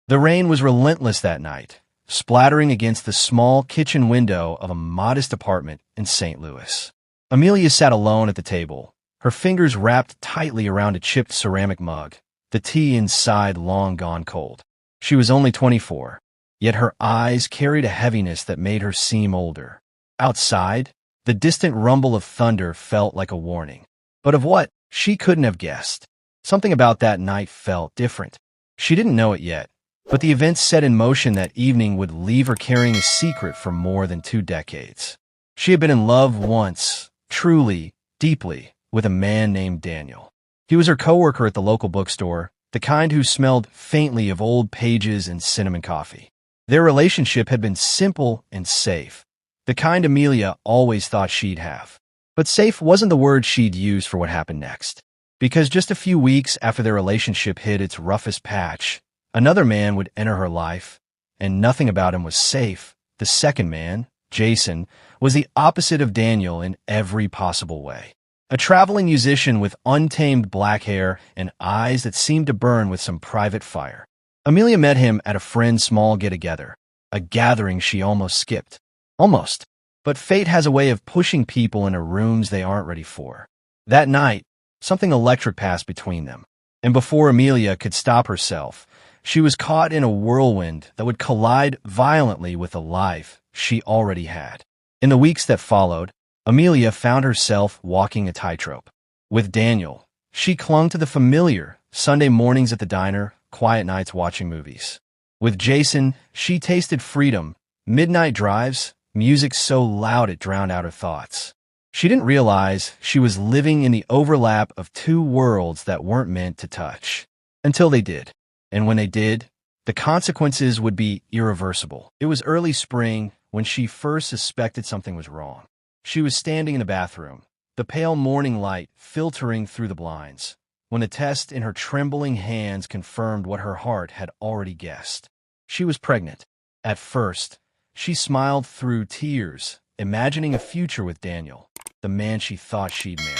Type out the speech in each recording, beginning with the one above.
The rain was relentless that night, splattering against the small kitchen window of a modest apartment in St. Louis. Amelia sat alone at the table, her fingers wrapped tightly around a chipped ceramic mug, the tea inside long gone cold. She was only 24, yet her eyes carried a heaviness that made her seem older. Outside, the distant rumble of thunder felt like a warning. But of what? She couldn't have guessed. Something about that night felt different. She didn't know it yet, but the events set in motion that evening would leave her carrying a secret for more than 2 decades. She had been in love once, truly, deeply, with a man named Daniel. He was her coworker at the local bookstore, the kind who smelled faintly of old pages and cinnamon coffee. Their relationship had been simple and safe, the kind Amelia always thought she'd have. But safe wasn't the word she'd use for what happened next. Because just a few weeks after their relationship hit its roughest patch, another man would enter her life, and nothing about him was safe. The second man, Jason, was the opposite of Daniel in every possible way. A traveling musician with untamed black hair and eyes that seemed to burn with some private fire. Amelia met him at a friend's small get-together, a gathering she almost skipped. Almost. But fate has a way of pushing people into rooms they aren't ready for. That night, something electric passed between them, and before Amelia could stop herself, she was caught in a whirlwind that would collide violently with the life she already had. In the weeks that followed, Amelia found herself walking a tightrope. With Daniel, she clung to the familiar Sunday mornings at the diner, quiet nights watching movies. With Jason, she tasted freedom, midnight drives, music so loud it drowned out her thoughts. She didn't realize she was living in the overlap of 2 worlds that weren't meant to touch. Until they did. And when they did, the consequences would be irreversible. It was early spring when she first suspected something was wrong. She was standing in the bathroom, the pale morning light filtering through the blinds, when a test in her trembling hands confirmed what her heart had already guessed. She was pregnant. At first, she smiled through tears, imagining a future with Daniel, the man she thought she'd marry.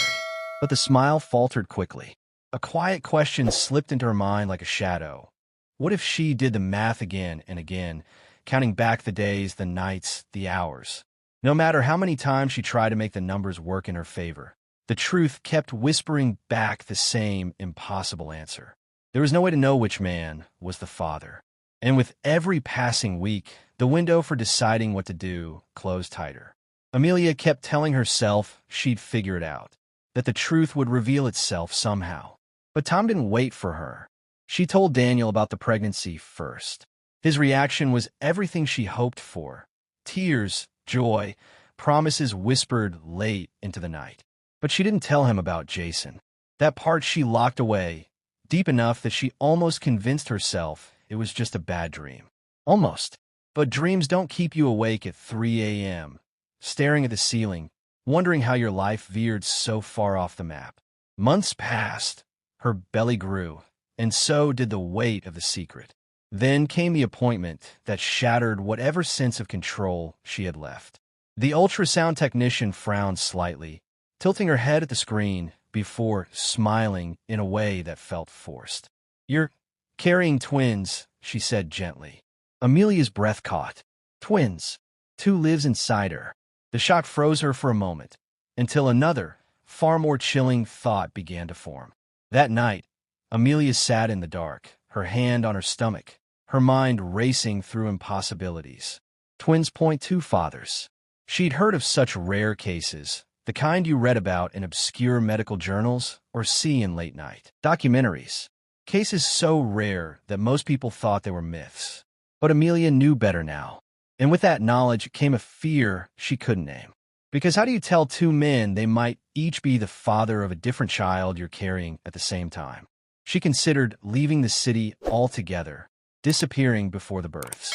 But the smile faltered quickly. A quiet question slipped into her mind like a shadow. What if she did the math again and again, counting back the days, the nights, the hours? No matter how many times she tried to make the numbers work in her favor, the truth kept whispering back the same impossible answer. There was no way to know which man was the father. And with every passing week, the window for deciding what to do closed tighter. Amelia kept telling herself she'd figure it out, that the truth would reveal itself somehow. But Tom didn't wait for her. She told Daniel about the pregnancy first. His reaction was everything she hoped for. Tears, joy, promises whispered late into the night. But she didn't tell him about Jason. That part she locked away, deep enough that she almost convinced herself it was just a bad dream. Almost. But dreams don't keep you awake at 3 a.m., staring at the ceiling, wondering how your life veered so far off the map. Months passed, her belly grew, and so did the weight of the secret. Then came the appointment that shattered whatever sense of control she had left. The ultrasound technician frowned slightly, tilting her head at the screen before smiling in a way that felt forced. "You're carrying twins," she said gently. Amelia's breath caught. Twins. 2 lives inside her. The shock froze her for a moment, until another, far more chilling thought began to form. That night, Amelia sat in the dark, her hand on her stomach, her mind racing through impossibilities. Twins point to fathers. She'd heard of such rare cases, the kind you read about in obscure medical journals or see in late-night documentaries. Cases so rare that most people thought they were myths. But Amelia knew better now. And with that knowledge came a fear she couldn't name. Because how do you tell 2 men they might each be the father of a different child you're carrying at the same time? She considered leaving the city altogether, disappearing before the births.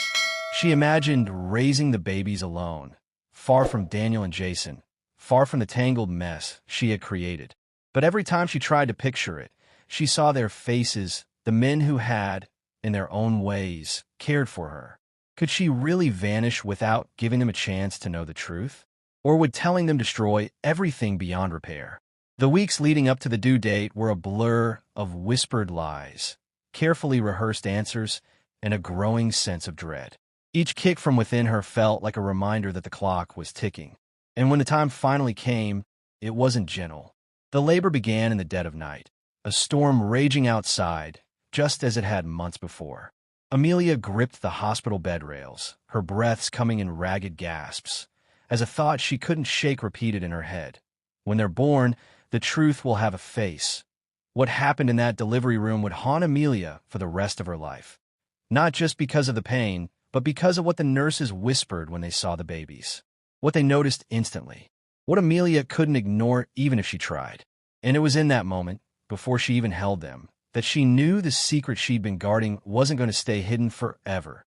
She imagined raising the babies alone, far from Daniel and Jason, far from the tangled mess she had created. But every time she tried to picture it, she saw their faces, the men who had, in their own ways, cared for her. Could she really vanish without giving them a chance to know the truth? Or would telling them destroy everything beyond repair? The weeks leading up to the due date were a blur of whispered lies, carefully rehearsed answers, and a growing sense of dread. Each kick from within her felt like a reminder that the clock was ticking. And when the time finally came, it wasn't gentle. The labor began in the dead of night, a storm raging outside, just as it had months before. Amelia gripped the hospital bed rails, her breaths coming in ragged gasps, as a thought she couldn't shake repeated in her head. When they're born, the truth will have a face. What happened in that delivery room would haunt Amelia for the rest of her life. Not just because of the pain, but because of what the nurses whispered when they saw the babies. What they noticed instantly. What Amelia couldn't ignore even if she tried. And it was in that moment, before she even held them, that she knew the secret she'd been guarding wasn't going to stay hidden forever.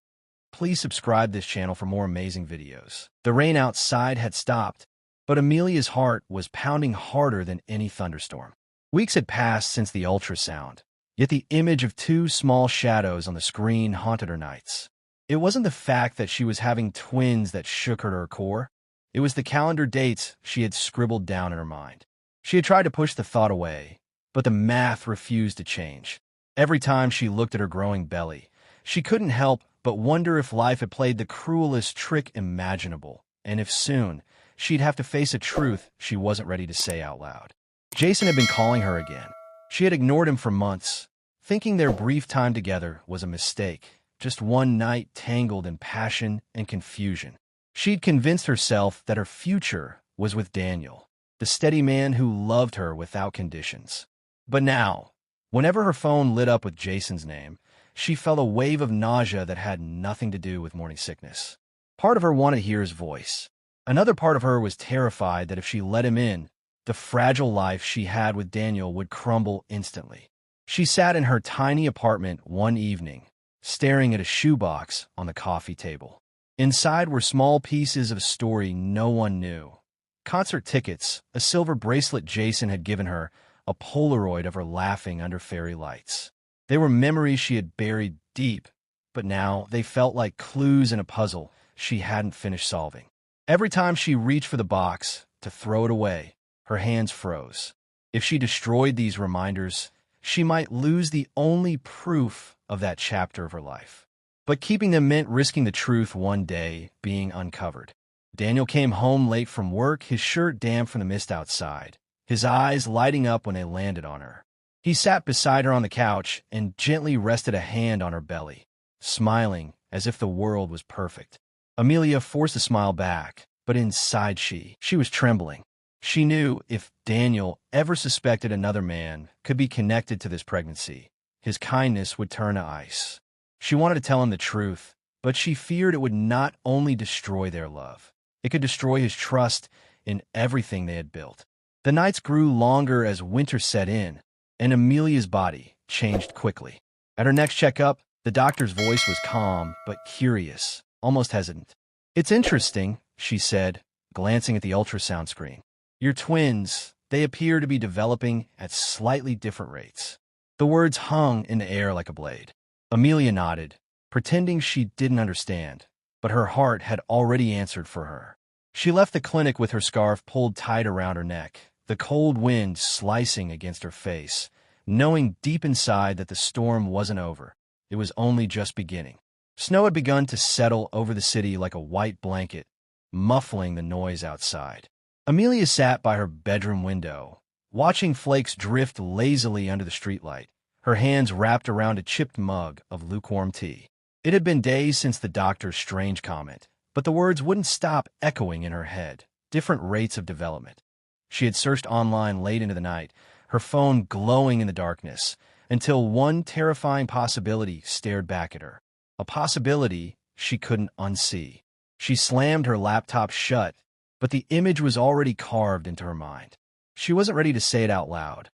Please subscribe to this channel for more amazing videos. The rain outside had stopped, but Amelia's heart was pounding harder than any thunderstorm. Weeks had passed since the ultrasound, yet the image of two small shadows on the screen haunted her nights. It wasn't the fact that she was having twins that shook her to her core. It was the calendar dates she had scribbled down in her mind. She had tried to push the thought away, but the math refused to change. Every time she looked at her growing belly, she couldn't help but wonder if life had played the cruelest trick imaginable, and if soon, she'd have to face a truth she wasn't ready to say out loud. Jason had been calling her again. She had ignored him for months, thinking their brief time together was a mistake, just one night tangled in passion and confusion. She'd convinced herself that her future was with Daniel, the steady man who loved her without conditions. But now, whenever her phone lit up with Jason's name, she felt a wave of nausea that had nothing to do with morning sickness. Part of her wanted to hear his voice. Another part of her was terrified that if she let him in, the fragile life she had with Daniel would crumble instantly. She sat in her tiny apartment one evening, staring at a shoebox on the coffee table. Inside were small pieces of a story no one knew. Concert tickets, a silver bracelet Jason had given her, a Polaroid of her laughing under fairy lights. They were memories she had buried deep, but now they felt like clues in a puzzle she hadn't finished solving. Every time she reached for the box to throw it away, her hands froze. If she destroyed these reminders, she might lose the only proof of that chapter of her life. But keeping them meant risking the truth one day being uncovered. Daniel came home late from work, his shirt damp from the mist outside, his eyes lighting up when they landed on her. He sat beside her on the couch and gently rested a hand on her belly, smiling as if the world was perfect. Amelia forced a smile back, but inside she was trembling. She knew if Daniel ever suspected another man could be connected to this pregnancy, his kindness would turn to ice. She wanted to tell him the truth, but she feared it would not only destroy their love, it could destroy his trust in everything they had built. The nights grew longer as winter set in, and Amelia's body changed quickly. At her next checkup, the doctor's voice was calm but curious, almost hesitant. "It's interesting," she said, glancing at the ultrasound screen. "Your twins, they appear to be developing at slightly different rates." The words hung in the air like a blade. Amelia nodded, pretending she didn't understand, but her heart had already answered for her. She left the clinic with her scarf pulled tight around her neck, the cold wind slicing against her face, knowing deep inside that the storm wasn't over. It was only just beginning. Snow had begun to settle over the city like a white blanket, muffling the noise outside. Amelia sat by her bedroom window, watching flakes drift lazily under the streetlight, her hands wrapped around a chipped mug of lukewarm tea. It had been days since the doctor's strange comment, but the words wouldn't stop echoing in her head, different rates of development. She had searched online late into the night, her phone glowing in the darkness, until one terrifying possibility stared back at her, a possibility she couldn't unsee. She slammed her laptop shut, but the image was already carved into her mind. She wasn't ready to say it out loud.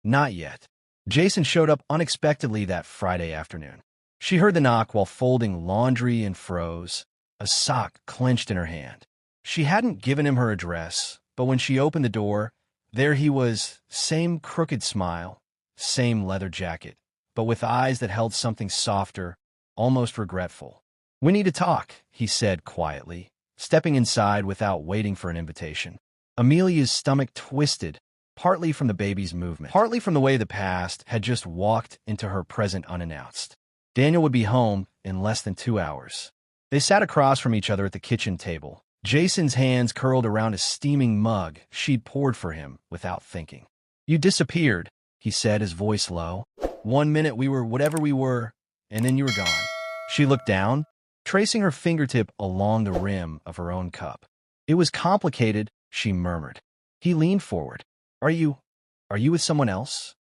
Not yet. Jason showed up unexpectedly that Friday afternoon. She heard the knock while folding laundry and froze, a sock clenched in her hand. She hadn't given him her address, but when she opened the door, there he was, same crooked smile, same leather jacket, but with eyes that held something softer, almost regretful. "We need to talk," he said quietly, stepping inside without waiting for an invitation. Amelia's stomach twisted, partly from the baby's movement, partly from the way the past had just walked into her present unannounced. Daniel would be home in less than 2 hours. They sat across from each other at the kitchen table. Jason's hands curled around a steaming mug she'd poured for him without thinking. "You disappeared," he said, his voice low. "One minute we were whatever we were, and then you were gone." She looked down, tracing her fingertip along the rim of her own cup. "It was complicated," she murmured. He leaned forward. Are you with someone else?"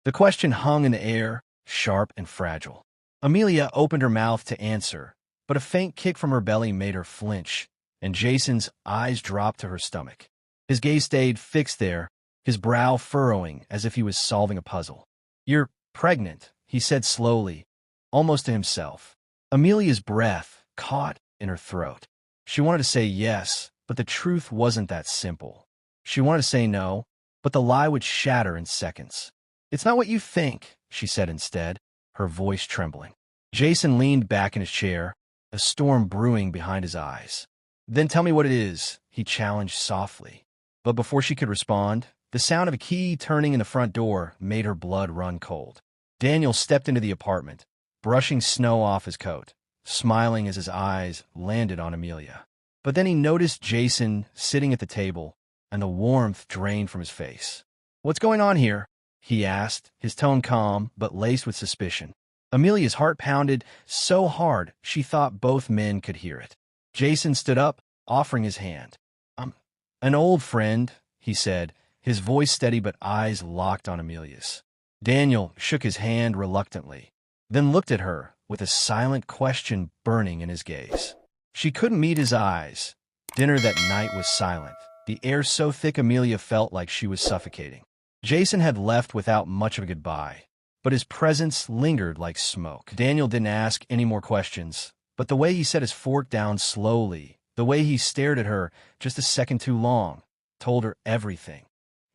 The question hung in the air, sharp and fragile. Amelia opened her mouth to answer, but a faint kick from her belly made her flinch, and Jason's eyes dropped to her stomach. His gaze stayed fixed there, his brow furrowing as if he was solving a puzzle. "You're pregnant," he said slowly, almost to himself. Amelia's breath caught in her throat. She wanted to say yes, but the truth wasn't that simple. She wanted to say no, but the lie would shatter in seconds. "It's not what you think," she said instead, her voice trembling. Jason leaned back in his chair, a storm brewing behind his eyes. "Then tell me what it is," he challenged softly. But before she could respond, the sound of a key turning in the front door made her blood run cold. Daniel stepped into the apartment, brushing snow off his coat, smiling as his eyes landed on Amelia. But then he noticed Jason sitting at the table, and the warmth drained from his face. "What's going on here?" he asked, his tone calm but laced with suspicion. Amelia's heart pounded so hard she thought both men could hear it. Jason stood up, offering his hand. "I'm an old friend," he said, his voice steady but eyes locked on Amelia's. Daniel shook his hand reluctantly, then looked at her with a silent question burning in his gaze. She couldn't meet his eyes. Dinner that night was silent, the air so thick Amelia felt like she was suffocating. Jason had left without much of a goodbye, but his presence lingered like smoke. Daniel didn't ask any more questions, but the way he set his fork down slowly, the way he stared at her just a second too long, told her everything.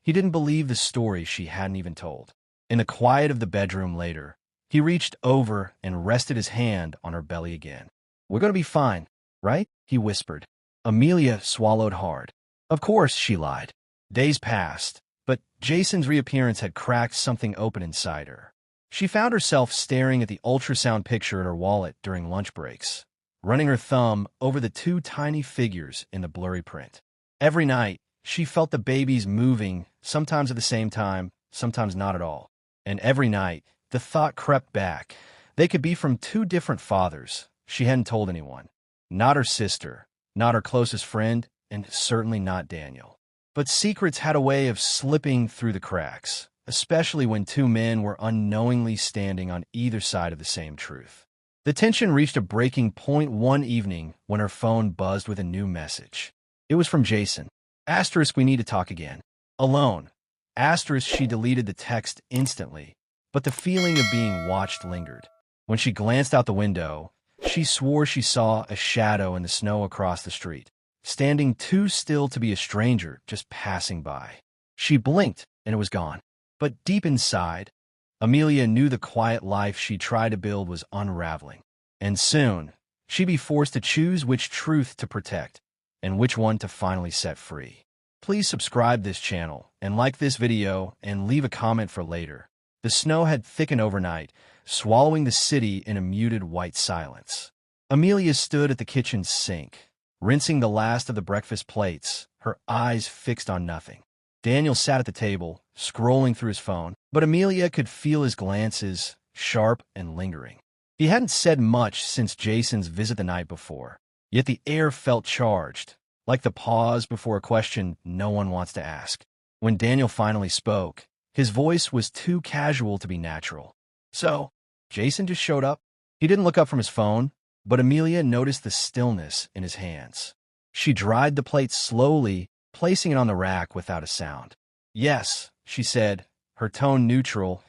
He didn't believe the story she hadn't even told. In the quiet of the bedroom later, he reached over and rested his hand on her belly again. "We're going to be fine, right?" he whispered. Amelia swallowed hard. "Of course," she lied. Days passed, but Jason's reappearance had cracked something open inside her. She found herself staring at the ultrasound picture in her wallet during lunch breaks, running her thumb over the two tiny figures in the blurry print. Every night, she felt the babies moving, sometimes at the same time, sometimes not at all. And every night, the thought crept back. They could be from two different fathers. She hadn't told anyone. Not her sister, not her closest friend, and certainly not Daniel. But secrets had a way of slipping through the cracks, especially when two men were unknowingly standing on either side of the same truth. The tension reached a breaking point one evening when her phone buzzed with a new message. It was from Jason. *, "We need to talk again." Alone. *, she deleted the text instantly, but the feeling of being watched lingered. When she glanced out the window, she swore she saw a shadow in the snow across the street, standing too still to be a stranger just passing by. She blinked, and it was gone. But deep inside, Amelia knew the quiet life she tried to build was unraveling. And soon, she'd be forced to choose which truth to protect and which one to finally set free. Please subscribe this channel and like this video and leave a comment for later. The snow had thickened overnight, swallowing the city in a muted white silence. Amelia stood at the kitchen sink, rinsing the last of the breakfast plates, her eyes fixed on nothing. Daniel sat at the table, scrolling through his phone, but Amelia could feel his glances, sharp and lingering. He hadn't said much since Jason's visit the night before, yet the air felt charged, like the pause before a question no one wants to ask. When Daniel finally spoke, his voice was too casual to be natural. "So, Jason just showed up?" He didn't look up from his phone, but Amelia noticed the stillness in his hands. She dried the plate slowly, placing it on the rack without a sound. "Yes," she said, her tone neutral.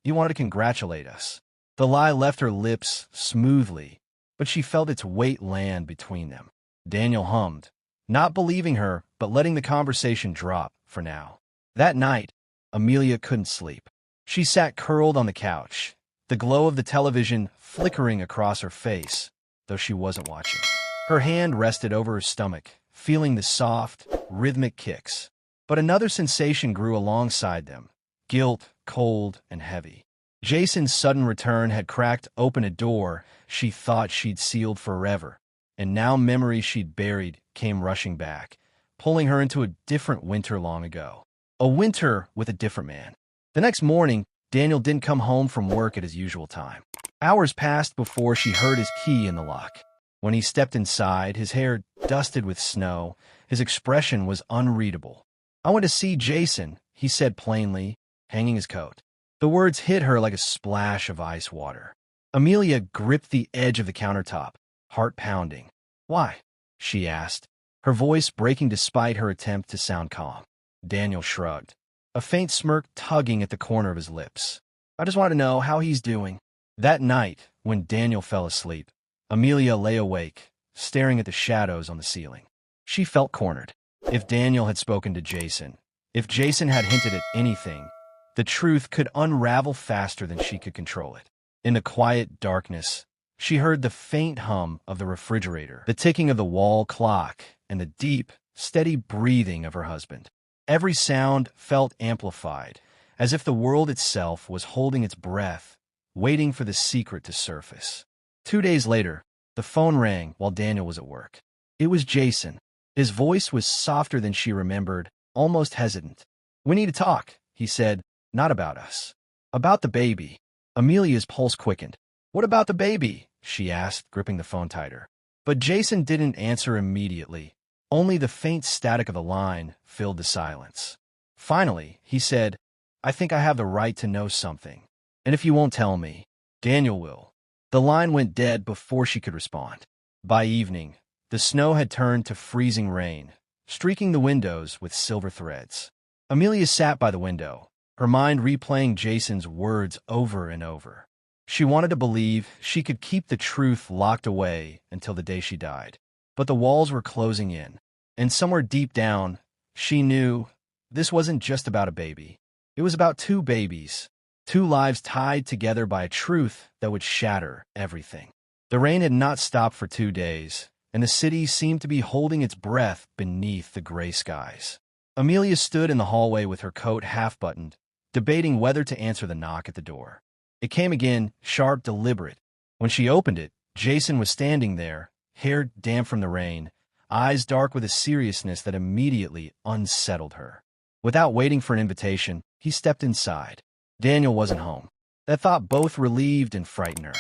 "You wanted to congratulate us." The lie left her lips smoothly, but she felt its weight land between them. Daniel hummed, not believing her, but letting the conversation drop for now. That night, Amelia couldn't sleep. She sat curled on the couch, the glow of the television flickering across her face, though she wasn't watching. Her hand rested over her stomach, feeling the soft, rhythmic kicks. But another sensation grew alongside them, guilt, cold and heavy. Jason's sudden return had cracked open a door she thought she'd sealed forever, and now memories she'd buried came rushing back, pulling her into a different winter long ago. A winter with a different man. The next morning, Daniel didn't come home from work at his usual time. Hours passed before she heard his key in the lock. When he stepped inside, his hair dusted with snow, his expression was unreadable. "I went to see Jason," he said plainly, hanging his coat. The words hit her like a splash of ice water. Amelia gripped the edge of the countertop, heart pounding. "Why?" she asked, her voice breaking despite her attempt to sound calm. Daniel shrugged, a faint smirk tugging at the corner of his lips. "I just want to know how he's doing." That night, when Daniel fell asleep, Amelia lay awake, staring at the shadows on the ceiling. She felt cornered. If Daniel had spoken to Jason, if Jason had hinted at anything, the truth could unravel faster than she could control it. In the quiet darkness, she heard the faint hum of the refrigerator, the ticking of the wall clock, and the deep, steady breathing of her husband. Every sound felt amplified, as if the world itself was holding its breath, waiting for the secret to surface. 2 days later, the phone rang while Daniel was at work. It was Jason. His voice was softer than she remembered, almost hesitant. "We need to talk," he said. "Not about us. About the baby." Amelia's pulse quickened. "What about the baby?" she asked, gripping the phone tighter. But Jason didn't answer immediately. Only the faint static of the line filled the silence. Finally, he said, "I think I have the right to know something. And if you won't tell me, Daniel will." The line went dead before she could respond. By evening, the snow had turned to freezing rain, streaking the windows with silver threads. Amelia sat by the window, her mind replaying Jason's words over and over. She wanted to believe she could keep the truth locked away until the day she died. But the walls were closing in, and somewhere deep down, she knew this wasn't just about a baby. It was about two babies, two lives tied together by a truth that would shatter everything. The rain had not stopped for 2 days, and the city seemed to be holding its breath beneath the gray skies. Amelia stood in the hallway with her coat half-buttoned, debating whether to answer the knock at the door. It came again, sharp, deliberate. When she opened it, Jason was standing there, hair damp from the rain, eyes dark with a seriousness that immediately unsettled her. Without waiting for an invitation, he stepped inside. Daniel wasn't home. That thought both relieved and frightened her.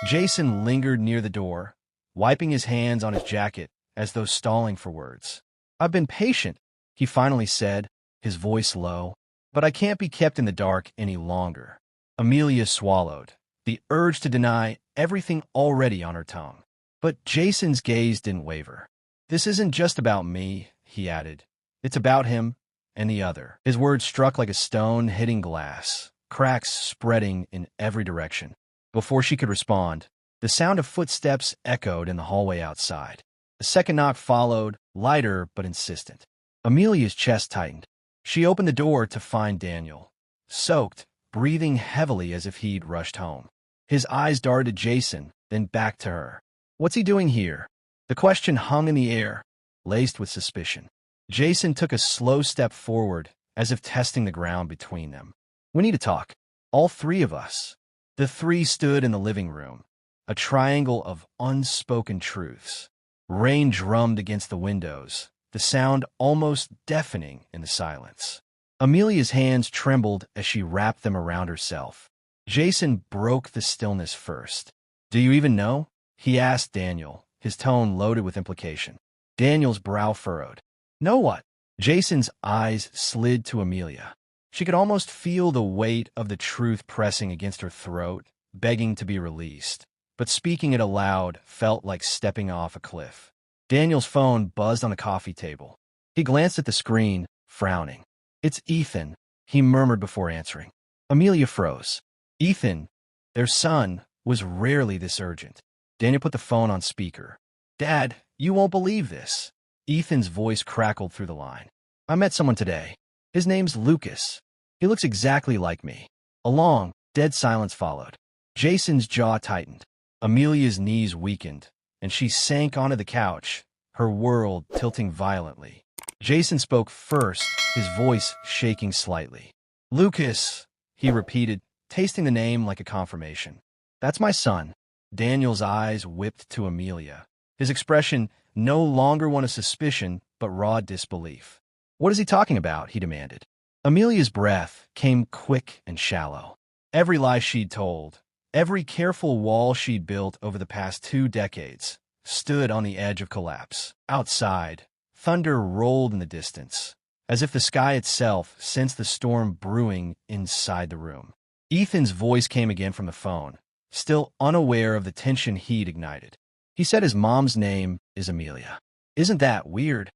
Jason lingered near the door, wiping his hands on his jacket as though stalling for words. "I've been patient," he finally said, his voice low, "but I can't be kept in the dark any longer." Amelia swallowed, the urge to deny everything already on her tongue. But Jason's gaze didn't waver. "This isn't just about me," he added. "It's about him and the other." His words struck like a stone hitting glass, cracks spreading in every direction. Before she could respond, the sound of footsteps echoed in the hallway outside. A second knock followed, lighter but insistent. Amelia's chest tightened. She opened the door to find Daniel, soaked, breathing heavily as if he'd rushed home. His eyes darted to Jason, then back to her. "What's he doing here?" The question hung in the air, laced with suspicion. Jason took a slow step forward, as if testing the ground between them. "We need to talk. All three of us." The three stood in the living room, a triangle of unspoken truths. Rain drummed against the windows, the sound almost deafening in the silence. Amelia's hands trembled as she wrapped them around herself. Jason broke the stillness first. "Do you even know?" he asked Daniel, his tone loaded with implication. Daniel's brow furrowed. "Know what?" Jason's eyes slid to Amelia. She could almost feel the weight of the truth pressing against her throat, begging to be released. But speaking it aloud felt like stepping off a cliff. Daniel's phone buzzed on the coffee table. He glanced at the screen, frowning. "It's Ethan," he murmured before answering. Amelia froze. Ethan, their son, was rarely this urgent. Daniel put the phone on speaker. "Dad, you won't believe this." Ethan's voice crackled through the line. "I met someone today. His name's Lucas. He looks exactly like me." A long, dead silence followed. Jason's jaw tightened. Amelia's knees weakened, and she sank onto the couch, her world tilting violently. Jason spoke first, his voice shaking slightly. "Lucas," he repeated, tasting the name like a confirmation. That's my son. Daniel's eyes whipped to Amelia. His expression no longer one of suspicion, but raw disbelief. What is he talking about? He demanded. Amelia's breath came quick and shallow. Every lie she'd told, every careful wall she'd built over the past 2 decades, stood on the edge of collapse. Outside, thunder rolled in the distance, as if the sky itself sensed the storm brewing inside the room. Ethan's voice came again from the phone, still unaware of the tension he'd ignited. He said his mom's name is Amelia. Isn't that weird?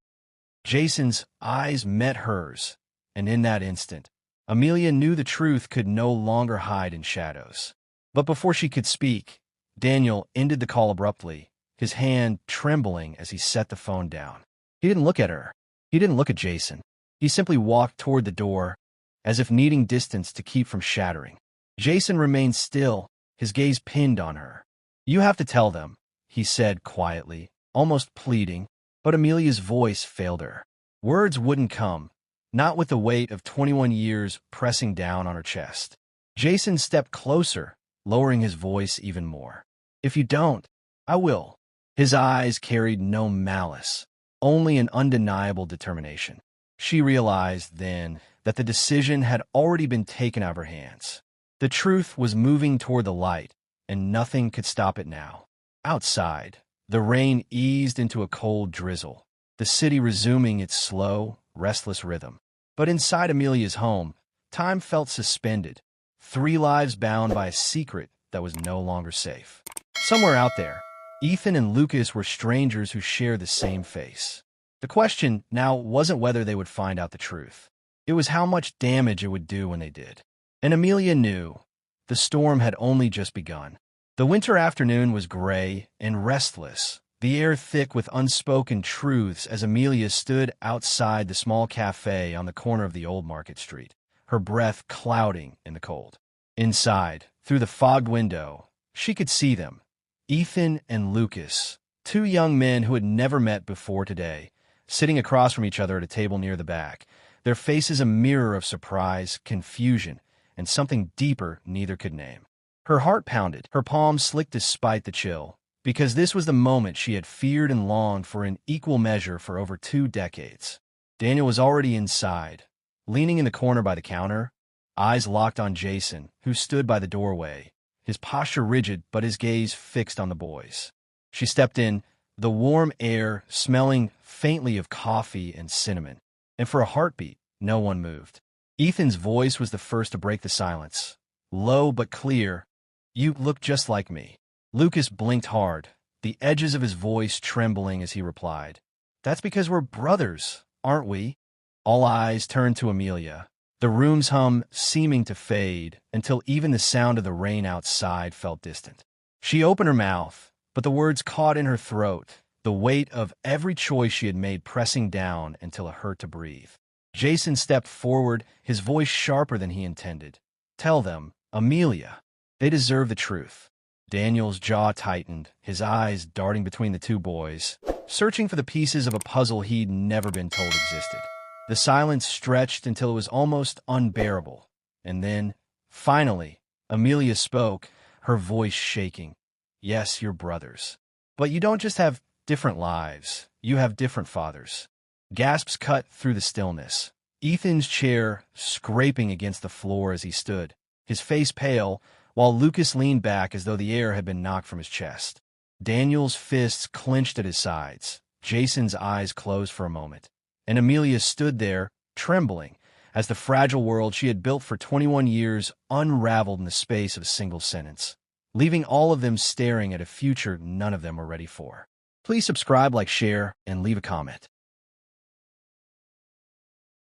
Jason's eyes met hers, and in that instant, Amelia knew the truth could no longer hide in shadows. But before she could speak, Daniel ended the call abruptly, his hand trembling as he set the phone down. He didn't look at her. He didn't look at Jason. He simply walked toward the door, as if needing distance to keep from shattering. Jason remained still, his gaze pinned on her. You have to tell them, he said quietly, almost pleading, but Amelia's voice failed her. Words wouldn't come, not with the weight of 21 years pressing down on her chest. Jason stepped closer, lowering his voice even more. If you don't, I will. His eyes carried no malice, only an undeniable determination. She realized then that the decision had already been taken out of her hands. The truth was moving toward the light, and nothing could stop it now. Outside, the rain eased into a cold drizzle, the city resuming its slow, restless rhythm. But inside Amelia's home, time felt suspended, 3 lives bound by a secret that was no longer safe. Somewhere out there, Ethan and Lucas were strangers who shared the same face. The question now wasn't whether they would find out the truth. It was how much damage it would do when they did. And Amelia knew. The storm had only just begun. The winter afternoon was gray and restless, the air thick with unspoken truths as Amelia stood outside the small cafe on the corner of the old Market Street, her breath clouding in the cold. Inside, through the fogged window, she could see them, Ethan and Lucas, 2 young men who had never met before today, sitting across from each other at a table near the back, their faces a mirror of surprise, confusion, and something deeper neither could name. Her heart pounded, her palms slick despite the chill, because this was the moment she had feared and longed for in equal measure for over 2 decades. Daniel was already inside, leaning in the corner by the counter, eyes locked on Jason, who stood by the doorway, his posture rigid but his gaze fixed on the boys. She stepped in, the warm air smelling faintly of coffee and cinnamon, and for a heartbeat, no one moved. Ethan's voice was the first to break the silence, low but clear. You look just like me. Lucas blinked hard, the edges of his voice trembling as he replied. That's because we're brothers, aren't we? All eyes turned to Amelia, the room's hum seeming to fade until even the sound of the rain outside felt distant. She opened her mouth, but the words caught in her throat, the weight of every choice she had made pressing down until it hurt to breathe. Jason stepped forward, his voice sharper than he intended. Tell them, Amelia. They deserve the truth. Daniel's jaw tightened, his eyes darting between the 2 boys, searching for the pieces of a puzzle he'd never been told existed. The silence stretched until it was almost unbearable. And then, finally, Amelia spoke, her voice shaking. Yes, you're brothers. But you don't just have different lives, you have different fathers. Gasps cut through the stillness. Ethan's chair scraping against the floor as he stood, his face pale, while Lucas leaned back as though the air had been knocked from his chest. Daniel's fists clenched at his sides. Jason's eyes closed for a moment. And Amelia stood there, trembling, as the fragile world she had built for 21 years unraveled in the space of a single sentence, leaving all of them staring at a future none of them were ready for. Please subscribe, like, share, and leave a comment.